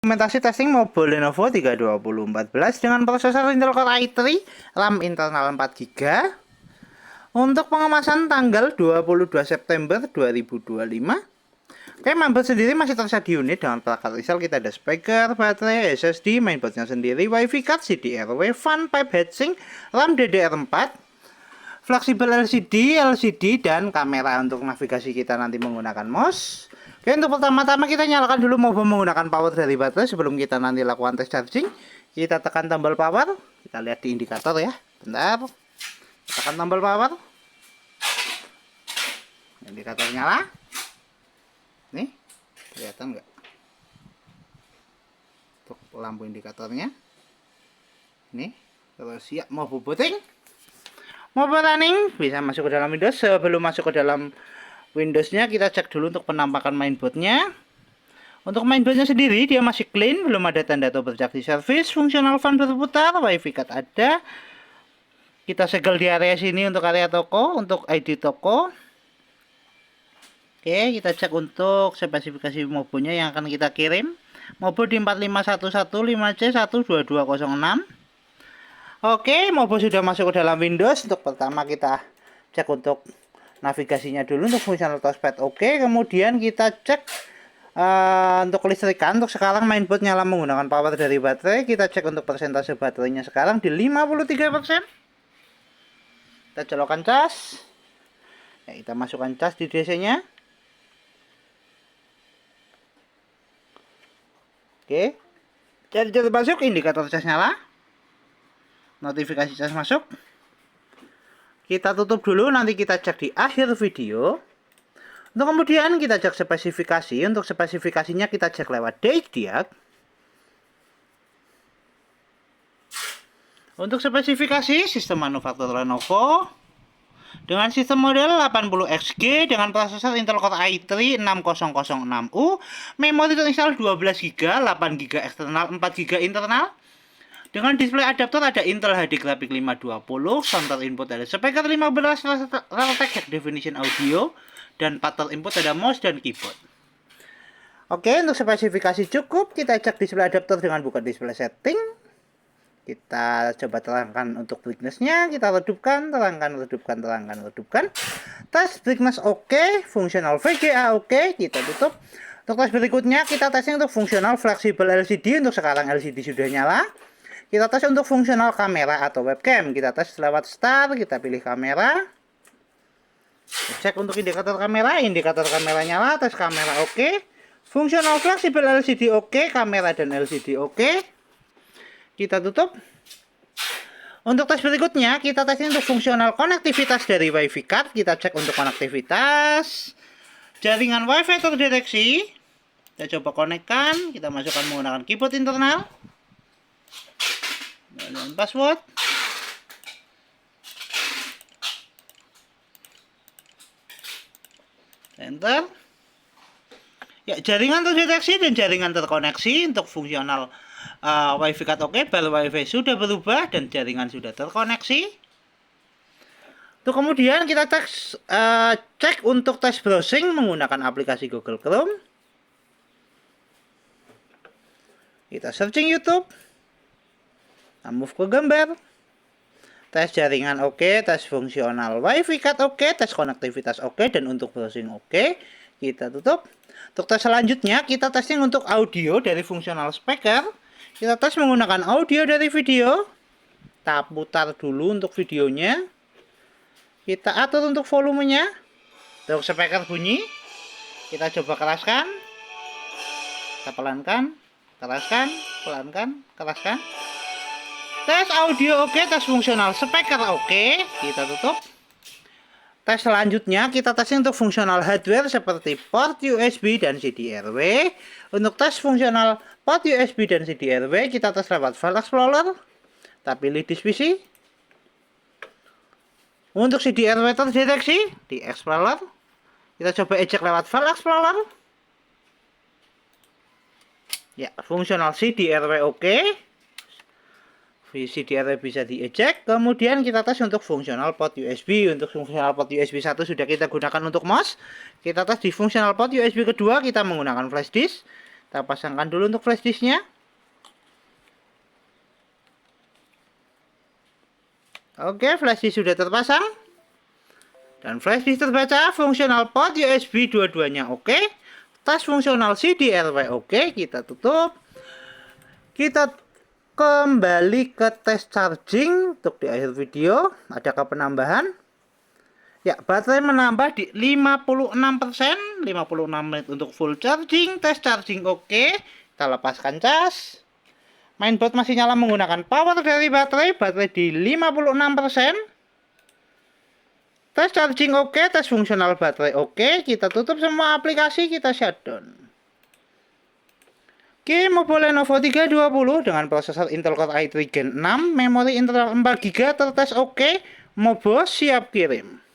Implementasi testing mobile Lenovo 32014 dengan prosesor Intel Core i3, RAM internal 4GB untuk pengemasan tanggal 22 September 2025. Oke, mainboard sendiri masih tersedia unit dengan perangkat Intel. Kita ada speaker, baterai, SSD, mainboardnya sendiri, WiFi card, CDRW, fan, pipe heatsink, RAM DDR4, fleksibel LCD, dan kamera untuk navigasi kita nanti menggunakan mouse. Oke, untuk pertama-tama kita nyalakan dulu mobile menggunakan power dari baterai sebelum kita nanti lakukan tes charging. Kita tekan tombol power, kita lihat di indikator ya. Bentar, tekan tombol power, indikator nyala. Nih, kelihatan nggak? Untuk lampu indikatornya. Nih, terus siap mobile booting. Mobile running, bisa masuk ke dalam Windows. Sebelum masuk ke dalam Windowsnya, kita cek dulu untuk penampakan mainboardnya. Untuk mainboardnya sendiri, dia masih clean, belum ada tanda atau bercak di service. Fungsional fan berputar, WiFi card ada. Kita segel di area sini untuk area toko, untuk ID toko. Oke, kita cek untuk spesifikasi mobilnya yang akan kita kirim. Mobil di 45115C12206. Oke, mobil sudah masuk ke dalam Windows. Untuk pertama kita cek untuk navigasinya dulu, untuk fungsional touchpad oke. Kemudian kita cek untuk kelistrikan. Untuk sekarang mainboard nyala menggunakan power dari baterai. Kita cek untuk persentase baterainya sekarang di 53%. Kita colokkan cas ya, kita masukkan cas di DC nya. Oke, charger masuk, indikator cas nyala, notifikasi cas masuk. Kita tutup dulu, nanti kita cek di akhir video. Untuk kemudian kita cek spesifikasi. Untuk spesifikasinya kita cek lewat diag. Untuk spesifikasi sistem manufaktur Lenovo dengan sistem model 80XG dengan prosesor Intel Core i3 6006U, memori terinstall 12GB, 8GB eksternal, 4GB internal. Dengan display adaptor ada Intel HD Graphics 520, sound input ada speaker 15, Realtek High Definition Audio, dan pattern input ada mouse dan keyboard. Oke, untuk spesifikasi cukup. Kita cek display adaptor dengan buka display setting. Kita coba terangkan untuk brightness-nya, kita redupkan, terangkan, redupkan. Tes brightness oke, fungsional VGA oke, kita tutup. Untuk tes berikutnya kita tesnya untuk fungsional fleksibel LCD. Untuk sekarang LCD sudah nyala. Kita tes untuk fungsional kamera atau webcam. Kita tes lewat start, kita pilih kamera. Cek untuk indikator kamera nyala, tes kamera oke. Fungsional fleksibel LCD oke, kamera dan LCD oke. Kita tutup. Untuk tes berikutnya, kita tes untuk fungsional konektivitas dari WiFi card. Kita cek untuk konektivitas. Jaringan WiFi terdeteksi. Kita coba konekkan. Kita masukkan menggunakan keyboard internal. Dan password. Enter. Ya, jaringan terdeteksi dan jaringan terkoneksi. Untuk fungsional WiFi card oke, bel WiFi sudah berubah dan jaringan sudah terkoneksi. Untuk kemudian kita cek untuk tes browsing menggunakan aplikasi Google Chrome. Kita searching YouTube. Kita move ke gambar. Tes jaringan oke, tes fungsional WiFi card oke, tes konektivitas oke, dan untuk browsing oke. Kita tutup. Untuk tes selanjutnya kita testing untuk audio dari fungsional speaker. Kita tes menggunakan audio dari video. Kita putar dulu untuk videonya. Kita atur untuk volumenya. Untuk speaker bunyi, kita coba keraskan. Kita pelankan, keraskan, pelankan, keraskan. Tes audio oke, tes fungsional speaker oke. Kita tutup. Tes selanjutnya kita tesnya untuk fungsional hardware seperti port USB dan CDRW. Untuk tes fungsional port USB dan CDRW kita tes lewat File Explorer. Kita pilih disk PC. Untuk CDRW terdeteksi di Explorer. Kita coba ejek lewat File Explorer. Ya, fungsional CDRW oke. CDRW bisa diejek. Kemudian kita tes untuk fungsional port USB. Untuk fungsional port USB 1 sudah kita gunakan untuk mouse. Kita tes di fungsional port USB kedua, kita menggunakan flash disk. Kita pasangkan dulu untuk flash disknya. Oke, flash disk sudah terpasang. Dan flash disk terbaca, fungsional port USB dua-duanya oke. Tas fungsional CDRW oke, kita tutup. Kita kembali ke tes charging. Untuk di akhir video, adakah penambahan? Ya, baterai menambah di 56%, 56 menit untuk full charging. Tes charging oke. Kita lepaskan cas. Mainboard masih nyala menggunakan power dari baterai di 56%. Tes charging oke, tes fungsional baterai oke. Kita tutup semua aplikasi, kita shutdown. Oke, mobile Lenovo 320 dengan prosesor Intel Core i3 Gen 6, memori internal 4GB tertes oke. Mobo siap kirim.